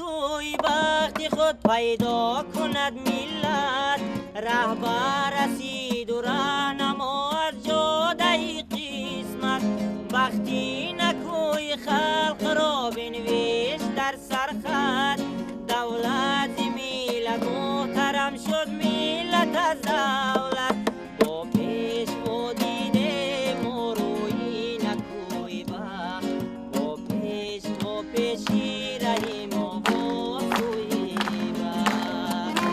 کوی بخت خود پیدا کند ملت رهبر رسید و راهنما از جاده قسمت بختی نکوی خلق را بنویشت در سرخط دولت ملت محترم شد ملت از دولت با پیش و دیده مروی نکوی بخت با پیشی رهیم و با سوی بخت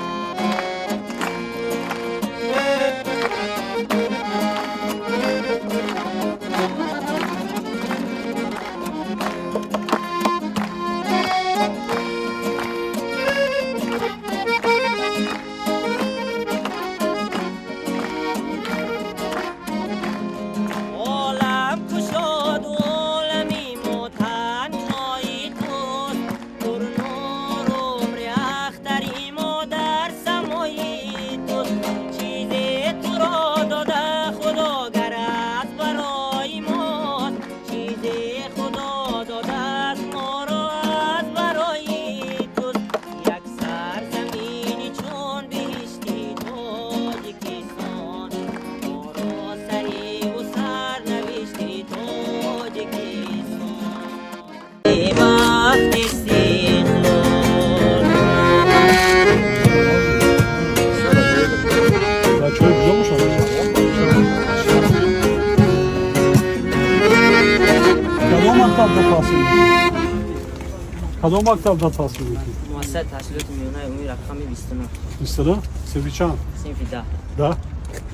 کدام مکتب تحصیل میکنی؟ مؤسسه تحصیلات میانه عمومی رقم 29 29 صنف چند؟ صنف 10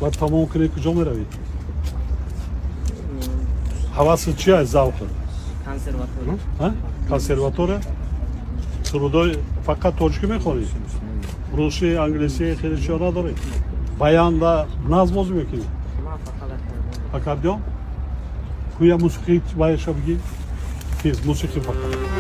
بعد تمام کنی کجا میروی؟ حواست چیه از ذوق؟ کنسرواتور کنسرواتوره؟ سرودای فقط ترکی میخونی؟ روسی، انگلیسی خیلی چیزا نداری؟ بیان و نظم بازی میکنی؟ ما فقط اکاردیون؟ کویا موسیقی باید بگی؟ موسیقی فقط